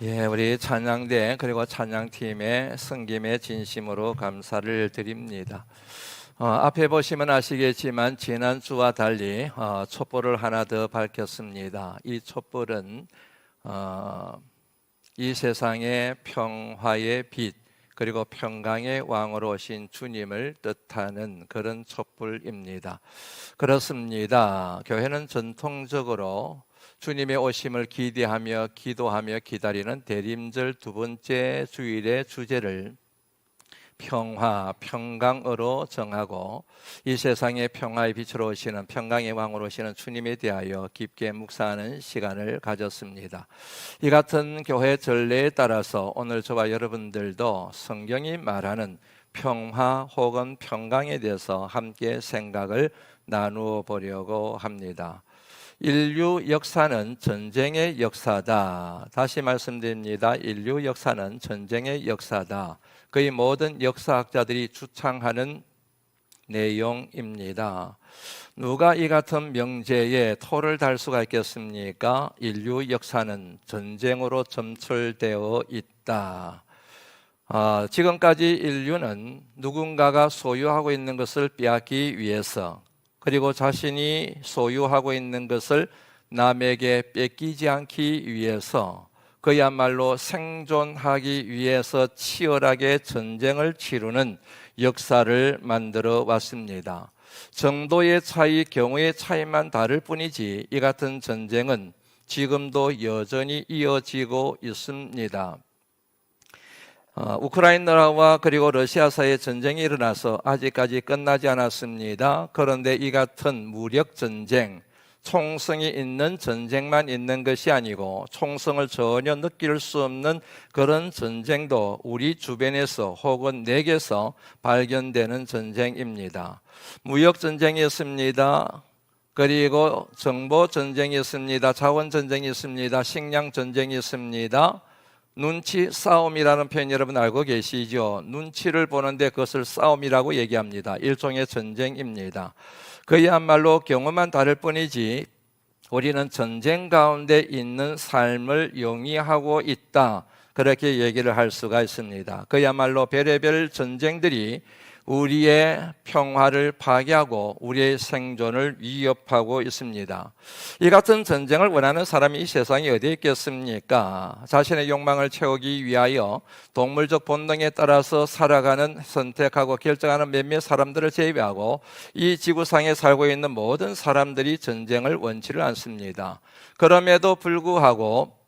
우리 찬양대 그리고 찬양팀의 섬김에 진심으로 감사를 드립니다. 앞에 보시면 아시겠지만 지난주와 달리 촛불을 하나 더 밝혔습니다. 이 촛불은 이 세상의 평화의 빛 그리고 평강의 왕으로 오신 주님을 뜻하는 그런 촛불입니다. 그렇습니다. 교회는 전통적으로 주님의 오심을 기대하며 기도하며 기다리는 대림절 두 번째 주일의 주제를 평화, 평강으로 정하고 이 세상의 평화의 빛으로 오시는 평강의 왕으로 오시는 주님에 대하여 깊게 묵상하는 시간을 가졌습니다. 이 같은 교회 전례에 따라서 오늘 저와 여러분들도 성경이 말하는 평화 혹은 평강에 대해서 함께 생각을 나누어 보려고 합니다. 인류 역사는 전쟁의 역사다. 다시 말씀드립니다. 인류 역사는 전쟁의 역사다. 거의 모든 역사학자들이 주창하는 내용입니다. 누가 이 같은 명제에 토를 달 수가 있겠습니까? 인류 역사는 전쟁으로 점철되어 있다. 지금까지 인류는 누군가가 소유하고 있는 것을 빼앗기 위해서 그리고 자신이 소유하고 있는 것을 남에게 뺏기지 않기 위해서 그야말로 생존하기 위해서 치열하게 전쟁을 치르는 역사를 만들어 왔습니다. 정도의 차이, 경우의 차이만 다를 뿐이지 이 같은 전쟁은 지금도 여전히 이어지고 있습니다. 우크라이나와 그리고 러시아 사이에 전쟁이 일어나서 아직까지 끝나지 않았습니다. 그런데 이 같은 무력 전쟁, 총성이 있는 전쟁만 있는 것이 아니고 총성을 전혀 느낄 수 없는 그런 전쟁도 우리 주변에서 혹은 내게서 발견되는 전쟁입니다. 무역 전쟁이 있습니다. 그리고 정보 전쟁이 있습니다. 자원 전쟁이 있습니다. 식량 전쟁이 있습니다. 눈치 싸움이라는 표현 여러분 알고 계시죠? 눈치를 보는데 그것을 싸움이라고 얘기합니다. 일종의 전쟁입니다. 그야말로 경우만 다를 뿐이지 우리는 전쟁 가운데 있는 삶을 영위하고 있다. 그렇게 얘기를 할 수가 있습니다. 그야말로 별의별 전쟁들이 우리의 평화를 파괴하고 우리의 생존을 위협하고 있습니다. 이 같은 전쟁을 원하는 사람이 이 세상에 어디에 있겠습니까? 자신의 욕망을 채우기 위하여 동물적 본능에 따라서 살아가는, 선택하고 결정하는 몇몇 사람들을 제외하고 이 지구상에 살고 있는 모든 사람들이 전쟁을 원치를 않습니다. 그럼에도 불구하고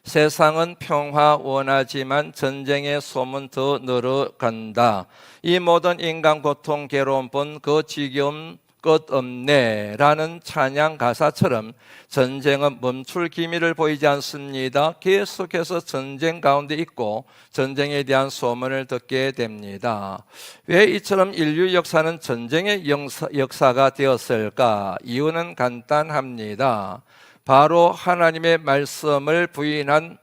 세상은 평화 원하지만 전쟁의 소문 더 늘어간다. 이 모든 인간 고통 괴로움 본 그 지겨움 끝없네 라는 찬양 가사처럼 전쟁은 멈출 기미를 보이지 않습니다. 계속해서 전쟁 가운데 있고 전쟁에 대한 소문을 듣게 됩니다. 왜 이처럼 인류 역사는 전쟁의 역사가 되었을까? 이유는 간단합니다. 바로 하나님의 말씀을 부인한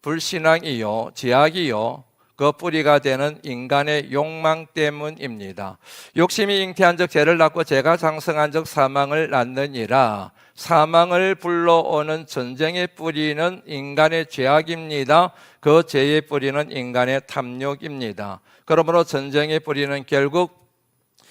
불신앙이요, 제약이요, 그 뿌리가 되는 인간의 욕망 때문입니다. 욕심이 잉태한 적 죄를 낳고 죄가 장성한 적 사망을 낳느니라. 사망을 불러오는 전쟁의 뿌리는 인간의 죄악입니다. 그 죄의 뿌리는 인간의 탐욕입니다. 그러므로 전쟁의 뿌리는 결국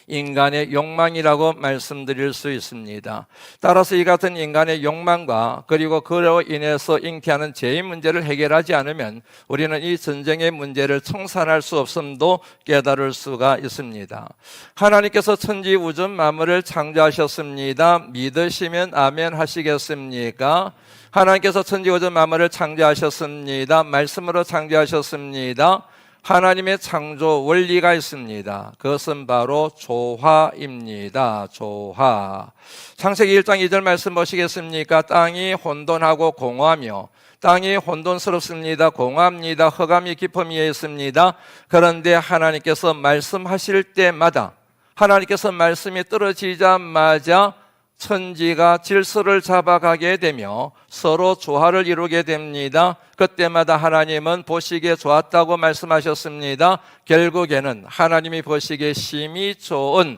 인간의 욕망이라고 말씀드릴 수 있습니다. 따라서 이 같은 인간의 욕망과 그리고 그로 인해서 잉태하는 죄의 문제를 해결하지 않으면 우리는 이 전쟁의 문제를 청산할 수 없음도 깨달을 수가 있습니다. 하나님께서 천지 우주 만물을 창조하셨습니다. 믿으시면 아멘 하시겠습니까? 하나님께서 천지 우주 만물을 창조하셨습니다. 말씀으로 창조하셨습니다. 하나님의 창조 원리가 있습니다. 그것은 바로 조화입니다. 조화. 창세기 1장 2절 말씀 보시겠습니까? 땅이 혼돈하고 공허하며 땅이 혼돈스럽습니다. 공허합니다. 흑암이 깊음 위에 있습니다. 그런데 하나님께서 말씀하실 때마다 하나님께서 말씀이 떨어지자마자 천지가 질서를 잡아가게 되며 서로 조화를 이루게 됩니다. 그때마다 하나님은 보시기에 좋았다고 말씀하셨습니다. 결국에는 하나님이 보시기에 심히 좋은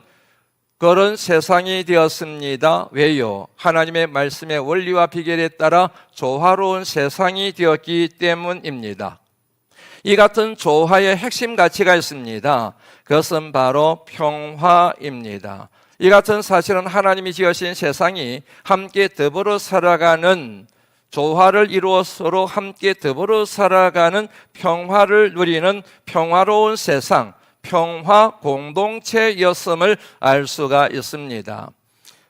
그런 세상이 되었습니다. 왜요? 하나님의 말씀의 원리와 비결에 따라 조화로운 세상이 되었기 때문입니다. 이 같은 조화의 핵심 가치가 있습니다. 그것은 바로 평화입니다. 이 같은 사실은 하나님이 지으신 세상이 함께 더불어 살아가는, 조화를 이루어 서로 함께 더불어 살아가는 평화를 누리는 평화로운 세상, 평화 공동체였음을 알 수가 있습니다.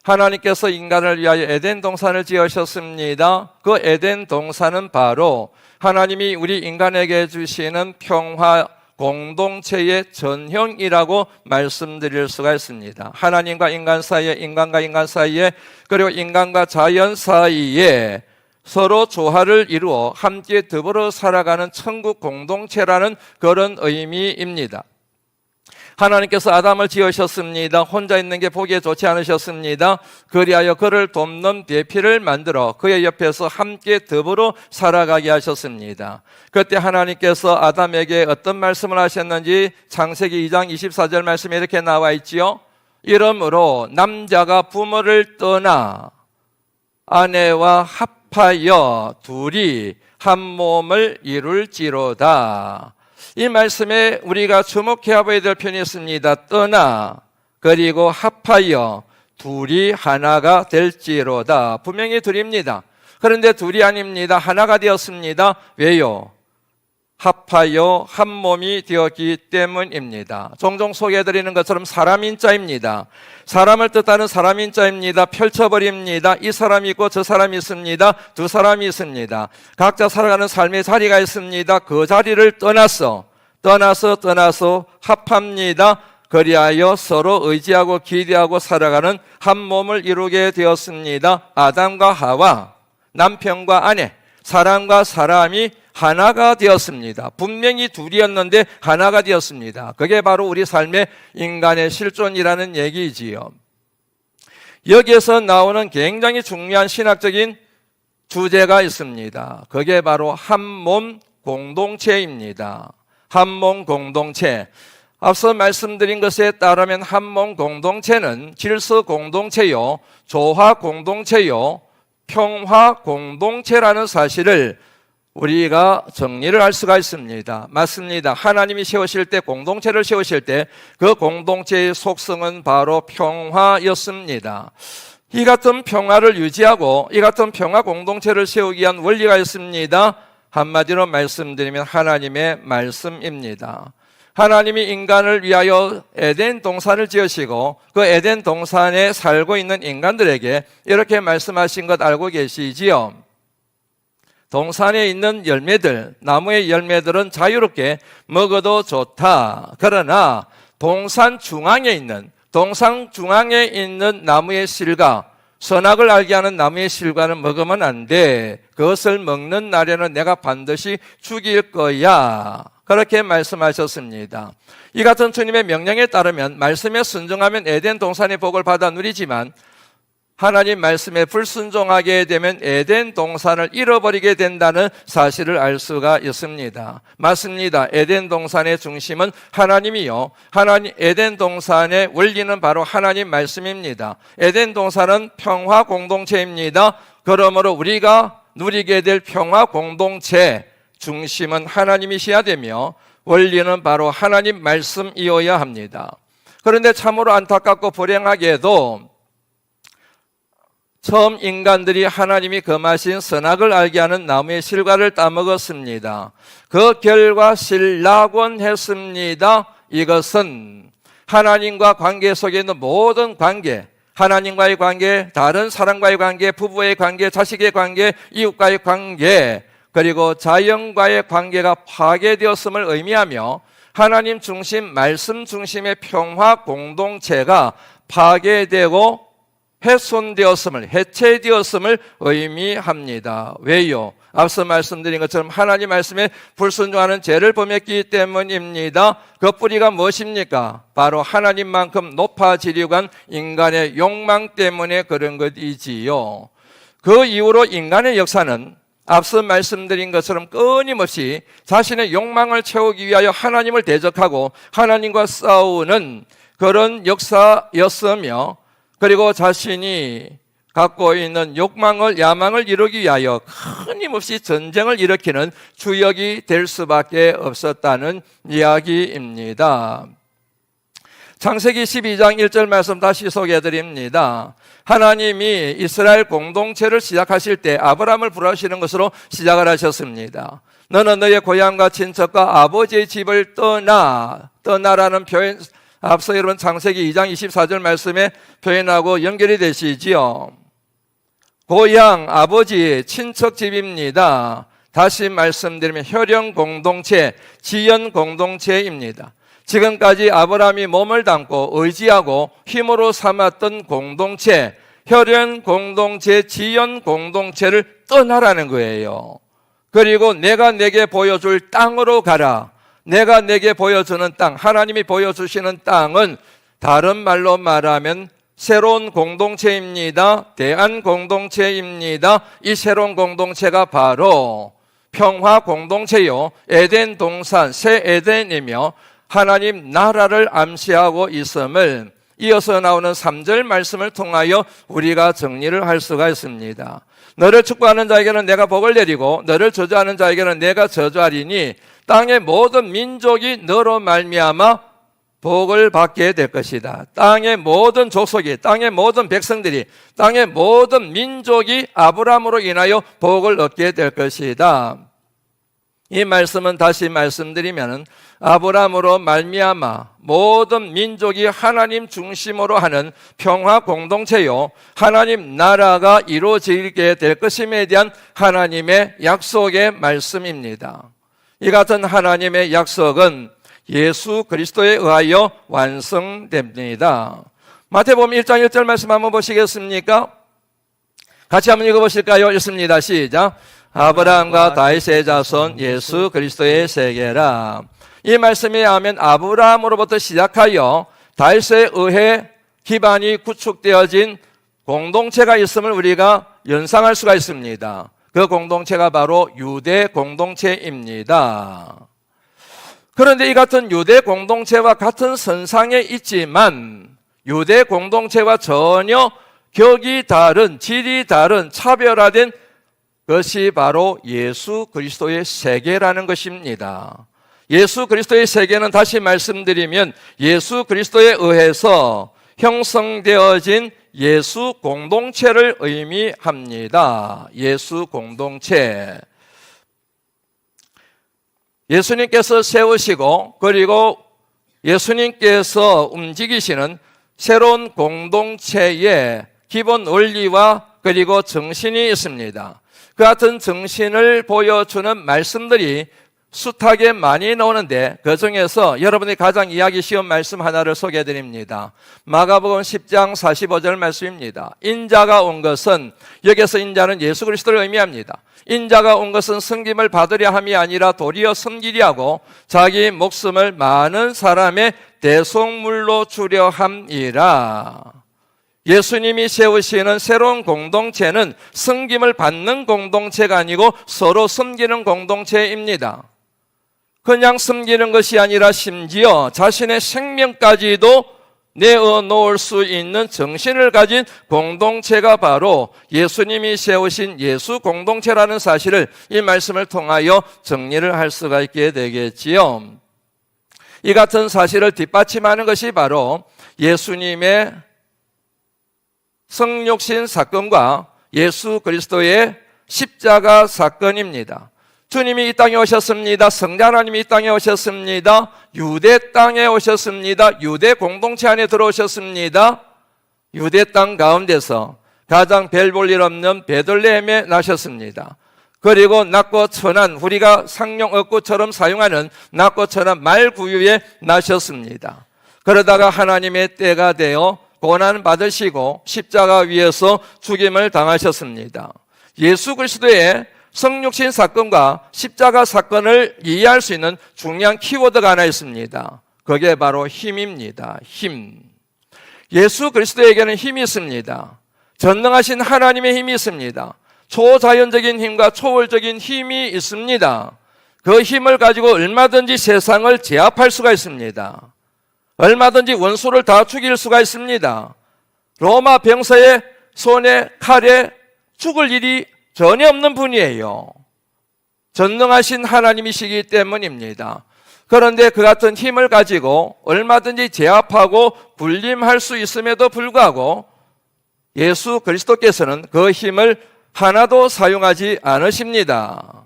하나님께서 인간을 위하여 에덴 동산을 지으셨습니다. 그 에덴 동산은 바로 하나님이 우리 인간에게 주시는 평화 공동체의 전형이라고 말씀드릴 수가 있습니다. 하나님과 인간 사이에, 인간과 인간 사이에, 그리고 인간과 자연 사이에 서로 조화를 이루어 함께 더불어 살아가는 천국 공동체라는 그런 의미입니다. 하나님께서 아담을 지으셨습니다. 혼자 있는 게 보기에 좋지 않으셨습니다. 그리하여 그를 돕는 배필을 만들어 그의 옆에서 함께 더불어 살아가게 하셨습니다. 그때 하나님께서 아담에게 어떤 말씀을 하셨는지 창세기 2장 24절 말씀에 이렇게 나와 있지요. 이러므로 남자가 부모를 떠나 아내와 합하여 둘이 한 몸을 이룰지로다. 이 말씀에 우리가 주목해야 될 표현이 있습니다. 떠나, 그리고 합하여 둘이 하나가 될지로다. 분명히 둘입니다. 그런데 둘이 아닙니다. 하나가 되었습니다. 왜요? 합하여 한 몸이 되었기 때문입니다. 종종 소개해드리는 것처럼 사람인자입니다. 사람을 뜻하는 사람인자입니다. 펼쳐버립니다. 이 사람이 있고 저 사람이 있습니다. 두 사람이 있습니다. 각자 살아가는 삶의 자리가 있습니다. 그 자리를 떠나서 합합니다. 그리하여 서로 의지하고 기대하고 살아가는 한 몸을 이루게 되었습니다. 아담과 하와, 남편과 아내, 사람과 사람이 하나가 되었습니다. 분명히 둘이었는데 하나가 되었습니다. 그게 바로 우리 삶의 인간의 실존이라는 얘기지요. 여기에서 나오는 굉장히 중요한 신학적인 주제가 있습니다. 그게 바로 한 몸 공동체입니다. 한 몸 공동체. 앞서 말씀드린 것에 따르면 한 몸 공동체는 질서 공동체요, 조화 공동체요, 평화 공동체라는 사실을 우리가 정리를 할 수가 있습니다. 맞습니다. 하나님이 세우실 때, 공동체를 세우실 때 그 공동체의 속성은 바로 평화였습니다. 이 같은 평화를 유지하고 이 같은 평화 공동체를 세우기 위한 원리가 있습니다. 한마디로 말씀드리면 하나님의 말씀입니다. 하나님이 인간을 위하여 에덴 동산을 지으시고 그 에덴 동산에 살고 있는 인간들에게 이렇게 말씀하신 것 알고 계시지요? 동산에 있는 열매들, 나무의 열매들은 자유롭게 먹어도 좋다. 그러나 동산 중앙에 있는 나무의 실과, 선악을 알게 하는 나무의 실과는 먹으면 안 돼. 그것을 먹는 날에는 내가 반드시 죽일 거야. 그렇게 말씀하셨습니다. 이 같은 주님의 명령에 따르면, 말씀에 순종하면 에덴 동산의 복을 받아 누리지만 하나님 말씀에 불순종하게 되면 에덴 동산을 잃어버리게 된다는 사실을 알 수가 있습니다. 맞습니다. 에덴 동산의 중심은 하나님이요, 에덴 동산의 원리는 바로 하나님 말씀입니다. 에덴 동산은 평화 공동체입니다. 그러므로 우리가 누리게 될 평화 공동체 중심은 하나님이셔야 되며 원리는 바로 하나님 말씀이어야 합니다. 그런데 참으로 안타깝고 불행하게도 처음 인간들이 하나님이 금하신 선악을 알게 하는 나무의 실과를 따먹었습니다. 그 결과 신락원했습니다. 이것은 하나님과 관계 속에 있는 모든 관계, 하나님과의 관계, 다른 사람과의 관계, 부부의 관계, 자식의 관계, 이웃과의 관계, 그리고 자연과의 관계가 파괴되었음을 의미하며 하나님 중심, 말씀 중심의 평화 공동체가 파괴되고 훼손되었음을, 해체되었음을 의미합니다. 왜요? 앞서 말씀드린 것처럼 하나님 말씀에 불순종하는 죄를 범했기 때문입니다. 그 뿌리가 무엇입니까? 바로 하나님만큼 높아지려고 한 인간의 욕망 때문에 그런 것이지요. 그 이후로 인간의 역사는 앞서 말씀드린 것처럼 끊임없이 자신의 욕망을 채우기 위하여 하나님을 대적하고 하나님과 싸우는 그런 역사였으며, 그리고 자신이 갖고 있는 욕망을, 야망을 이루기 위하여 끊임없이 전쟁을 일으키는 주역이 될 수밖에 없었다는 이야기입니다. 창세기 12장 1절 말씀 다시 소개해 드립니다. 하나님이 이스라엘 공동체를 시작하실 때 아브라함을 부르시는 것으로 시작을 하셨습니다. 너는 너의 고향과 친척과 아버지의 집을 떠나라는 표현, 앞서 여러분 창세기 2장 24절 말씀에 표현하고 연결이 되시지요. 고향, 아버지, 친척 집입니다. 다시 말씀드리면 혈연 공동체, 지연 공동체입니다. 지금까지 아브라함이 몸을 담고 의지하고 힘으로 삼았던 공동체, 혈연 공동체, 지연 공동체를 떠나라는 거예요. 그리고 내가 내게 보여줄 땅으로 가라. 내가 내게 보여주는 땅, 하나님이 보여주시는 땅은 다른 말로 말하면 새로운 공동체입니다. 대안 공동체입니다. 이 새로운 공동체가 바로 평화 공동체요, 에덴 동산, 새 에덴이며 하나님 나라를 암시하고 있음을 이어서 나오는 3절 말씀을 통하여 우리가 정리를 할 수가 있습니다. 너를 축복하는 자에게는 내가 복을 내리고 너를 저주하는 자에게는 내가 저주하리니 땅의 모든 민족이 너로 말미암아 복을 받게 될 것이다. 땅의 모든 족속이, 땅의 모든 백성들이, 땅의 모든 민족이 아브라함으로 인하여 복을 얻게 될 것이다. 이 말씀은 다시 말씀드리면 아브라함으로 말미암아 모든 민족이 하나님 중심으로 하는 평화 공동체요, 하나님 나라가 이루어지게 될 것임에 대한 하나님의 약속의 말씀입니다. 이 같은 하나님의 약속은 예수 그리스도에 의하여 완성됩니다. 마태복음 1장 1절 말씀 한번 보시겠습니까? 같이 한번 읽어보실까요? 읽습니다. 시작. 아브라함과 다윗의 자손 예수 그리스도의 세계라. 이 말씀에 의하면 아브라함으로부터 시작하여 다윗에 의해 기반이 구축되어진 공동체가 있음을 우리가 연상할 수가 있습니다. 그 공동체가 바로 유대 공동체입니다. 그런데 이 같은 유대 공동체와 같은 선상에 있지만 유대 공동체와 전혀 격이 다른, 질이 다른, 차별화된 것이 바로 예수 그리스도의 세계라는 것입니다. 예수 그리스도의 세계는 다시 말씀드리면 예수 그리스도에 의해서 형성되어진 예수 공동체를 의미합니다. 예수 공동체. 예수님께서 세우시고 그리고 예수님께서 움직이시는 새로운 공동체의 기본 원리와 그리고 정신이 있습니다. 그 같은 정신을 보여주는 말씀들이 숱하게 많이 나오는데 그 중에서 여러분이 가장 이해하기 쉬운 말씀 하나를 소개해 드립니다. 마가복음 10장 45절 말씀입니다. 인자가 온 것은, 여기서 인자는 예수 그리스도를 의미합니다. 인자가 온 것은 섬김을 받으려 함이 아니라 도리어 섬기려 하고 자기 목숨을 많은 사람의 대속물로 주려 함이라. 예수님이 세우시는 새로운 공동체는 섬김을 받는 공동체가 아니고 서로 섬기는 공동체입니다. 그냥 섬기는 것이 아니라 심지어 자신의 생명까지도 내어놓을 수 있는 정신을 가진 공동체가 바로 예수님이 세우신 예수 공동체라는 사실을 이 말씀을 통하여 정리를 할 수가 있게 되겠지요. 이 같은 사실을 뒷받침하는 것이 바로 예수님의 성육신 사건과 예수 그리스도의 십자가 사건입니다. 주님이 이 땅에 오셨습니다. 성자 하나님이 이 땅에 오셨습니다. 유대 땅에 오셨습니다. 유대 공동체 안에 들어오셨습니다. 유대 땅 가운데서 가장 별 볼 일 없는 베들레헴에 나셨습니다. 그리고 낮고 천한, 우리가 상용 어구처럼 사용하는 낮고 천한 말구유에 나셨습니다. 그러다가 하나님의 때가 되어 고난 받으시고 십자가 위에서 죽임을 당하셨습니다. 예수 그리스도의 성육신 사건과 십자가 사건을 이해할 수 있는 중요한 키워드가 하나 있습니다. 그게 바로 힘입니다. 힘. 예수 그리스도에게는 힘이 있습니다. 전능하신 하나님의 힘이 있습니다. 초자연적인 힘과 초월적인 힘이 있습니다. 그 힘을 가지고 얼마든지 세상을 제압할 수가 있습니다. 얼마든지 원수를 다 죽일 수가 있습니다. 로마 병사의 손에 칼에 죽을 일이 전혀 없는 분이에요. 전능하신 하나님이시기 때문입니다. 그런데 그 같은 힘을 가지고 얼마든지 제압하고 군림할 수 있음에도 불구하고 예수 그리스도께서는 그 힘을 하나도 사용하지 않으십니다.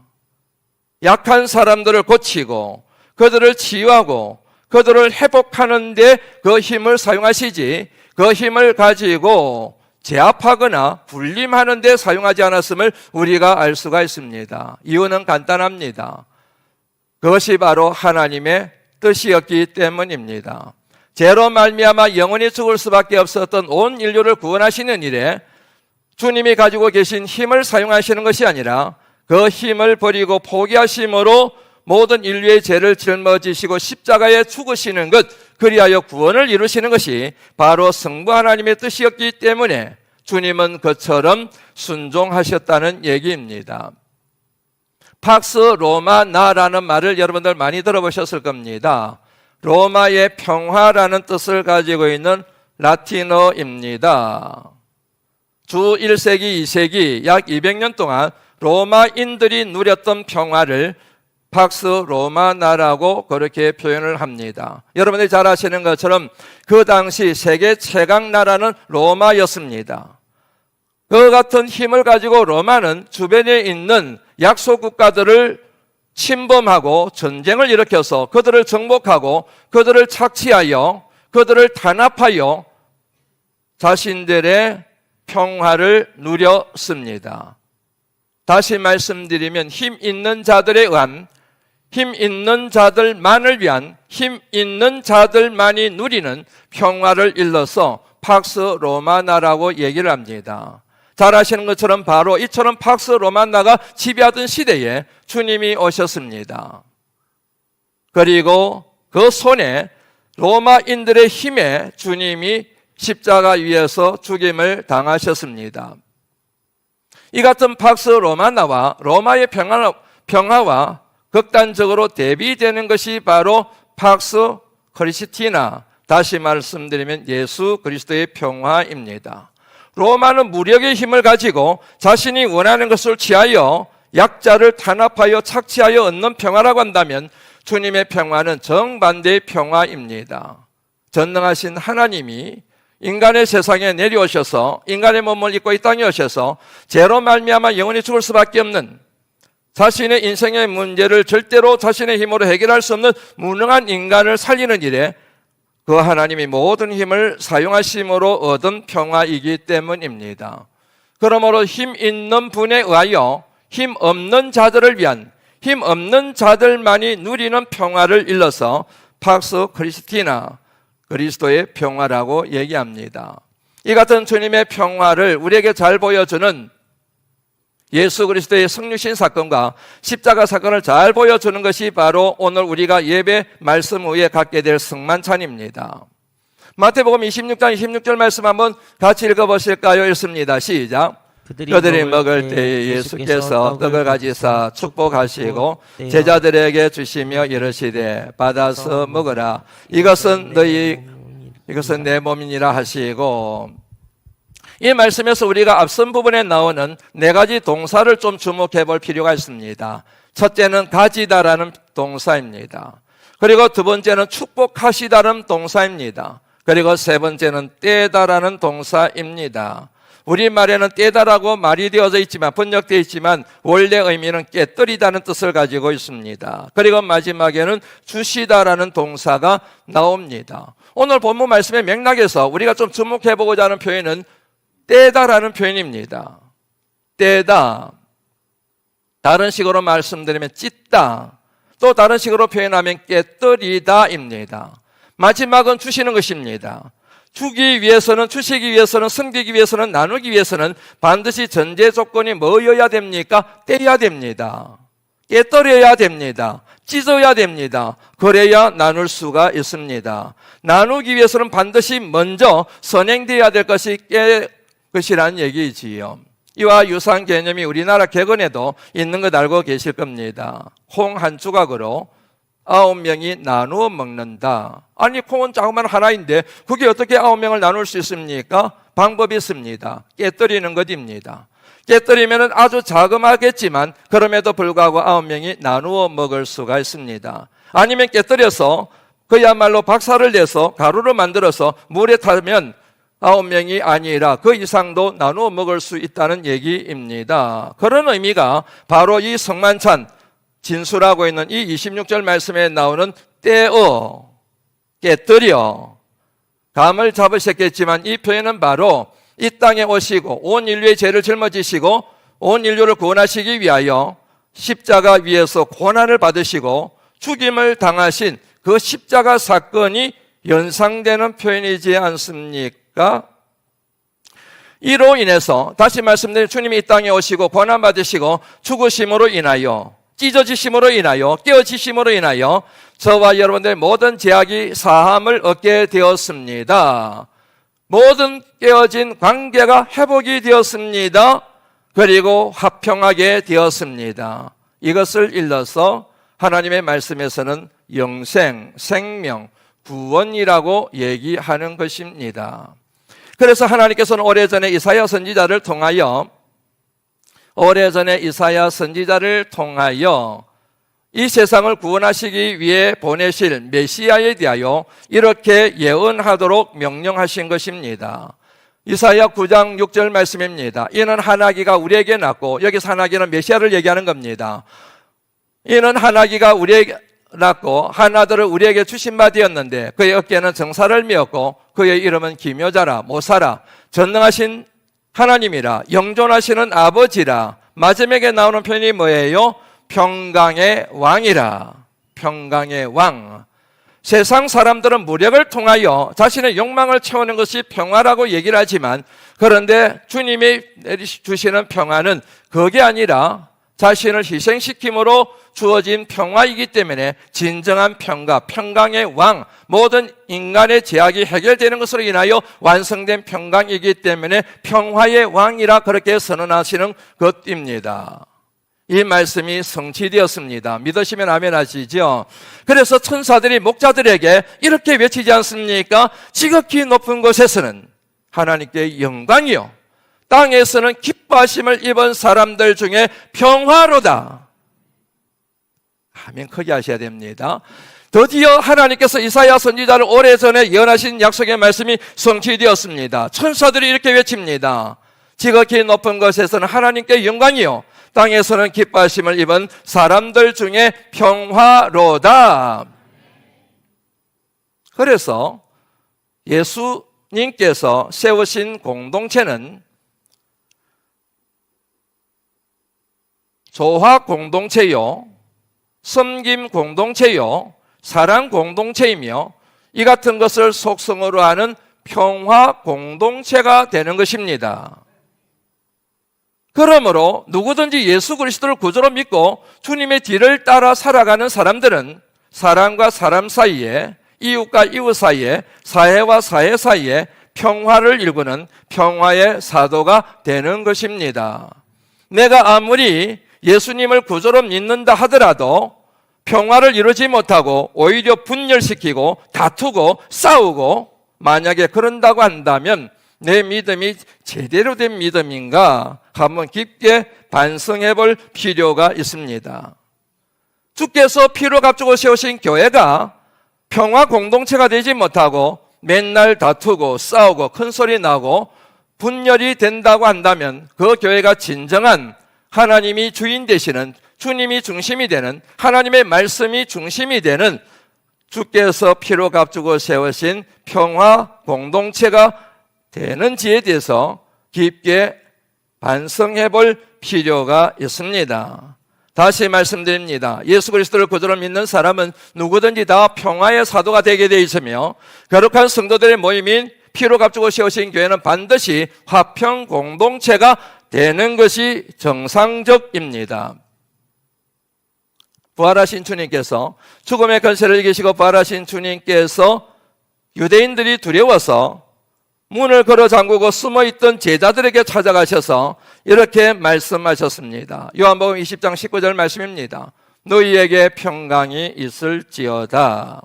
약한 사람들을 고치고 그들을 치유하고 그들을 회복하는 데 그 힘을 사용하시지 그 힘을 가지고 제압하거나 군림하는 데 사용하지 않았음을 우리가 알 수가 있습니다. 이유는 간단합니다. 그것이 바로 하나님의 뜻이었기 때문입니다. 죄로 말미암아 영원히 죽을 수밖에 없었던 온 인류를 구원하시는 일에 주님이 가지고 계신 힘을 사용하시는 것이 아니라 그 힘을 버리고 포기하심으로 모든 인류의 죄를 짊어지시고 십자가에 죽으시는 것, 그리하여 구원을 이루시는 것이 바로 성부 하나님의 뜻이었기 때문에 주님은 그처럼 순종하셨다는 얘기입니다. 팍스 로마나라는 말을 여러분들 많이 들어보셨을 겁니다. 로마의 평화라는 뜻을 가지고 있는 라틴어입니다. 주 1세기, 2세기 약 200년 동안 로마인들이 누렸던 평화를 팍스 로마나라고 그렇게 표현을 합니다. 여러분들이 잘 아시는 것처럼 그 당시 세계 최강 나라는 로마였습니다. 그 같은 힘을 가지고 로마는 주변에 있는 약소 국가들을 침범하고 전쟁을 일으켜서 그들을 정복하고 그들을 착취하여 그들을 탄압하여 자신들의 평화를 누렸습니다. 다시 말씀드리면 힘 있는 자들에 의한, 힘 있는 자들만을 위한, 힘 있는 자들만이 누리는 평화를 일러서 팍스 로마나라고 얘기를 합니다. 잘 아시는 것처럼 바로 이처럼 팍스 로마나가 지배하던 시대에 주님이 오셨습니다. 그리고 그 손에 로마인들의 힘에 주님이 십자가 위에서 죽임을 당하셨습니다. 이 같은 팍스 로마나와 로마의 평화와 극단적으로 대비되는 것이 바로 팍스 크리스티나, 다시 말씀드리면 예수 그리스도의 평화입니다. 로마는 무력의 힘을 가지고 자신이 원하는 것을 취하여 약자를 탄압하여 착취하여 얻는 평화라고 한다면 주님의 평화는 정반대의 평화입니다. 전능하신 하나님이 인간의 세상에 내려오셔서 인간의 몸을 입고 이 땅에 오셔서 죄로 말미암아 영원히 죽을 수밖에 없는, 자신의 인생의 문제를 절대로 자신의 힘으로 해결할 수 없는 무능한 인간을 살리는 일에 그 하나님이 모든 힘을 사용하심으로 얻은 평화이기 때문입니다. 그러므로 힘 있는 분에 의하여 힘 없는 자들을 위한, 힘 없는 자들만이 누리는 평화를 일러서 팍스 크리스티나, 그리스도의 평화라고 얘기합니다. 이 같은 주님의 평화를 우리에게 잘 보여주는 예수 그리스도의 성육신 사건과 십자가 사건을 잘 보여주는 것이 바로 오늘 우리가 예배 말씀 후에 갖게 될 성만찬입니다. 마태복음 26장 26절 말씀 한번 같이 읽어보실까요? 읽습니다. 시작. 그들이 먹을 때에 예수께서 떡을 가지사 축복하시고 제자들에게 주시며 이르시되 받아서 먹으라. 이것은 내 몸이니라 하시고, 이 말씀에서 우리가 앞선 부분에 나오는 네 가지 동사를 좀 주목해 볼 필요가 있습니다. 첫째는 가지다라는 동사입니다. 그리고 두 번째는 축복하시다라는 동사입니다. 그리고 세 번째는 떼다라는 동사입니다. 우리말에는 떼다라고 말이 되어져 있지만, 번역되어 있지만 원래 의미는 깨뜨리다는 뜻을 가지고 있습니다. 그리고 마지막에는 주시다라는 동사가 나옵니다. 오늘 본문 말씀의 맥락에서 우리가 좀 주목해 보고자 하는 표현은 떼다라는 표현입니다. 떼다, 다른 식으로 말씀드리면 찢다, 또 다른 식으로 표현하면 깨뜨리다입니다. 마지막은 주시는 것입니다. 주기 위해서는, 주시기 위해서는, 섬기기 위해서는, 나누기 위해서는 반드시 전제 조건이 뭐여야 됩니까? 떼야 됩니다. 깨뜨려야 됩니다. 찢어야 됩니다. 그래야 나눌 수가 있습니다. 나누기 위해서는 반드시 먼저 선행되어야 될 것이 것이라는 얘기지요. 이와 유사한 개념이 우리나라 객언에도 있는 것 알고 계실 겁니다. 콩 한 조각으로 9명이 나누어 먹는다. 아니, 콩은 조그만 하나인데 그게 어떻게 9명을 나눌 수 있습니까? 방법이 있습니다. 깨뜨리는 것입니다. 깨뜨리면 아주 자그마하겠지만 그럼에도 불구하고 9명이 나누어 먹을 수가 있습니다. 아니면 깨뜨려서 그야말로 박살을 내서 가루로 만들어서 물에 타면 9명이 아니라 그 이상도 나누어 먹을 수 있다는 얘기입니다. 그런 의미가 바로 이 성만찬 진술하고 있는 이 26절 말씀에 나오는 떼어, 깨뜨려, 감을 잡으셨겠지만 이 표현은 바로 이 땅에 오시고 온 인류의 죄를 짊어지시고 온 인류를 구원하시기 위하여 십자가 위에서 고난을 받으시고 죽임을 당하신 그 십자가 사건이 연상되는 표현이지 않습니까? 이로 인해서 다시 말씀드린 주님이 이 땅에 오시고 고난 받으시고 죽으심으로 인하여 찢어지심으로 인하여 깨어지심으로 인하여 저와 여러분들의 모든 죄악이 사함을 얻게 되었습니다. 모든 깨어진 관계가 회복이 되었습니다. 그리고 화평하게 되었습니다. 이것을 일러서 하나님의 말씀에서는 영생, 생명, 구원이라고 얘기하는 것입니다. 그래서 하나님께서는 오래전에 이사야 선지자를 통하여 이 세상을 구원하시기 위해 보내실 메시아에 대하여 이렇게 예언하도록 명령하신 것입니다. 이사야 9장 6절 말씀입니다. 이는 하나기가 우리에게 낳고, 여기서 하나기는 메시아를 얘기하는 겁니다. 이는 하나기가 우리에게 낳고 한 아들을 우리에게 주신 바 되었는데 그의 어깨에는 정사를 메었고 그의 이름은 기묘자라, 모사라, 전능하신 하나님이라, 영존하시는 아버지라. 마지막에 나오는 표현이 뭐예요? 평강의 왕이라. 평강의 왕. 세상 사람들은 무력을 통하여 자신의 욕망을 채우는 것이 평화라고 얘기를 하지만, 그런데 주님이 주시는 평화는 그게 아니라 자신을 희생시킴으로 주어진 평화이기 때문에 진정한 평화, 평강의 왕, 모든 인간의 죄악이 해결되는 것으로 인하여 완성된 평강이기 때문에 평화의 왕이라 그렇게 선언하시는 것입니다. 이 말씀이 성취되었습니다. 믿으시면 아멘 하시죠? 그래서 천사들이 목자들에게 이렇게 외치지 않습니까? 지극히 높은 곳에서는 하나님께 영광이요, 땅에서는 기뻐하심을 입은 사람들 중에 평화로다. 아멘, 크게 하셔야 됩니다. 드디어 하나님께서 이사야 선지자를 오래전에 예언하신 약속의 말씀이 성취되었습니다. 천사들이 이렇게 외칩니다. 지극히 높은 곳에서는 하나님께 영광이요, 땅에서는 기뻐하심을 입은 사람들 중에 평화로다. 그래서 예수님께서 세우신 공동체는 조화 공동체요, 섬김 공동체요, 사랑 공동체이며 이 같은 것을 속성으로 하는 평화 공동체가 되는 것입니다. 그러므로 누구든지 예수 그리스도를 구주로 믿고 주님의 뒤를 따라 살아가는 사람들은 사람과 사람 사이에, 이웃과 이웃 사이에, 사회와 사회 사이에 평화를 일구는 평화의 사도가 되는 것입니다. 내가 아무리 예수님을 구주로 믿는다 하더라도 평화를 이루지 못하고 오히려 분열시키고 다투고 싸우고, 만약에 그런다고 한다면 내 믿음이 제대로 된 믿음인가 한번 깊게 반성해 볼 필요가 있습니다. 주께서 피로 값주고 세우신 교회가 평화 공동체가 되지 못하고 맨날 다투고 싸우고 큰소리 나고 분열이 된다고 한다면 그 교회가 진정한 하나님이 주인 되시는, 주님이 중심이 되는, 하나님의 말씀이 중심이 되는 주께서 피로 값주고 세우신 평화 공동체가 되는지에 대해서 깊게 반성해 볼 필요가 있습니다. 다시 말씀드립니다. 예수 그리스도를 구주로 믿는 사람은 누구든지 다 평화의 사도가 되게 되어 있으며, 거룩한 성도들의 모임인 피로 값주고 세우신 교회는 반드시 화평 공동체가 되는 것이 정상적입니다. 부활하신 주님께서, 죽음의 권세를 이기시고 부활하신 주님께서 유대인들이 두려워서 문을 걸어 잠그고 숨어있던 제자들에게 찾아가셔서 이렇게 말씀하셨습니다. 요한복음 20장 19절 말씀입니다. 너희에게 평강이 있을지어다.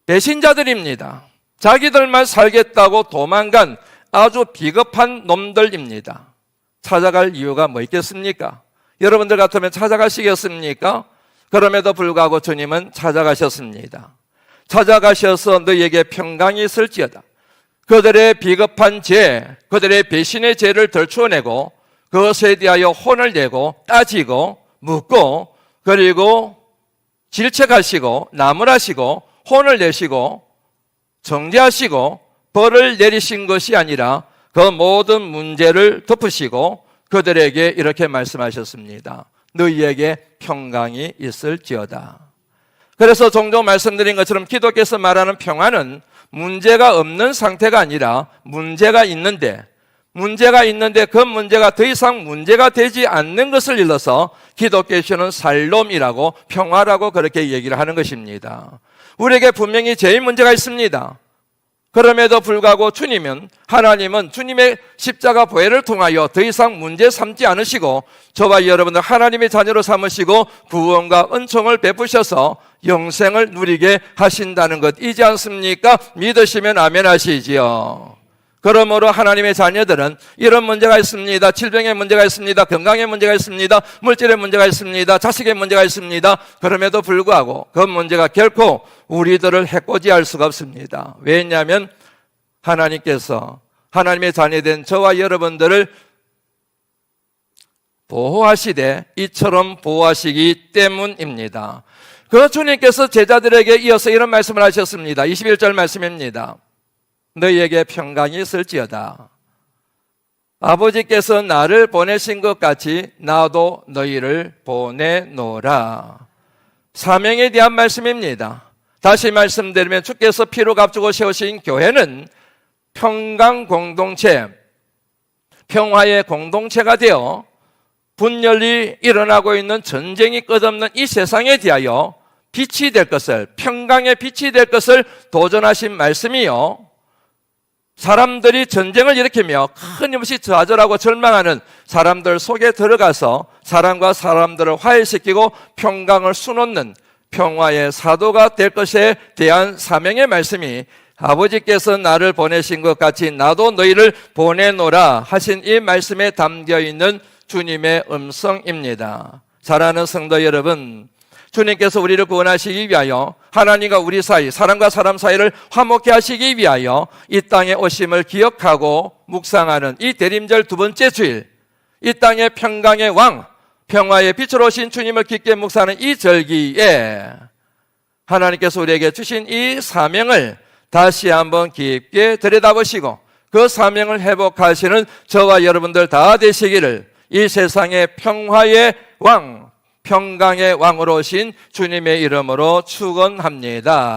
배신자들입니다. 자기들만 살겠다고 도망간 아주 비겁한 놈들입니다. 찾아갈 이유가 뭐 있겠습니까? 여러분들 같으면 찾아가시겠습니까? 그럼에도 불구하고 주님은 찾아가셨습니다. 찾아가셔서 너희에게 평강이 있을지어다. 그들의 비겁한 죄, 그들의 배신의 죄를 덜추어내고 그것에 대하여 혼을 내고 따지고 묻고 그리고 질책하시고 나무라시고 혼을 내시고 정죄하시고 벌을 내리신 것이 아니라 그 모든 문제를 덮으시고 그들에게 이렇게 말씀하셨습니다. 너희에게 평강이 있을지어다. 그래서 종종 말씀드린 것처럼 기독교에서 말하는 평화는 문제가 없는 상태가 아니라 문제가 있는데 그 문제가 더 이상 문제가 되지 않는 것을 일러서 기독교에서는 살롬이라고 평화라고 그렇게 얘기를 하는 것입니다. 우리에게 분명히 제일 문제가 있습니다. 그럼에도 불구하고 하나님은 주님의 십자가 보혈을 통하여 더 이상 문제 삼지 않으시고 저와 여러분들 하나님의 자녀로 삼으시고 구원과 은총을 베푸셔서 영생을 누리게 하신다는 것이지 않습니까? 믿으시면 아멘 하시지요. 그러므로 하나님의 자녀들은 이런 문제가 있습니다. 질병의 문제가 있습니다. 건강의 문제가 있습니다. 물질의 문제가 있습니다. 자식의 문제가 있습니다. 그럼에도 불구하고 그 문제가 결코 우리들을 해코지할 수가 없습니다. 왜냐하면 하나님께서 하나님의 자녀된 저와 여러분들을 보호하시되 이처럼 보호하시기 때문입니다. 그 주님께서 제자들에게 이어서 이런 말씀을 하셨습니다. 21절 말씀입니다. 너희에게 평강이 있을지어다. 아버지께서 나를 보내신 것 같이 나도 너희를 보내노라. 사명에 대한 말씀입니다. 다시 말씀드리면 주께서 피로 값주고 세우신 교회는 평강 공동체, 평화의 공동체가 되어 분열이 일어나고 있는 전쟁이 끝없는 이 세상에 대하여 빛이 될 것을, 평강의 빛이 될 것을 도전하신 말씀이요, 사람들이 전쟁을 일으키며 끊임없이 좌절하고 절망하는 사람들 속에 들어가서 사람과 사람들을 화해시키고 평강을 수놓는 평화의 사도가 될 것에 대한 사명의 말씀이 아버지께서 나를 보내신 것 같이 나도 너희를 보내노라 하신 이 말씀에 담겨있는 주님의 음성입니다. 사랑하는 성도 여러분, 주님께서 우리를 구원하시기 위하여 하나님과 우리 사이, 사람과 사람 사이를 화목케 하시기 위하여 이 땅에 오심을 기억하고 묵상하는 이 대림절 두 번째 주일, 이 땅의 평강의 왕, 평화의 빛으로 오신 주님을 깊게 묵상하는 이 절기에 하나님께서 우리에게 주신 이 사명을 다시 한번 깊게 들여다보시고 그 사명을 회복하시는 저와 여러분들 다 되시기를 이 세상의 평화의 왕, 평강의 왕으로 오신 주님의 이름으로 축원합니다.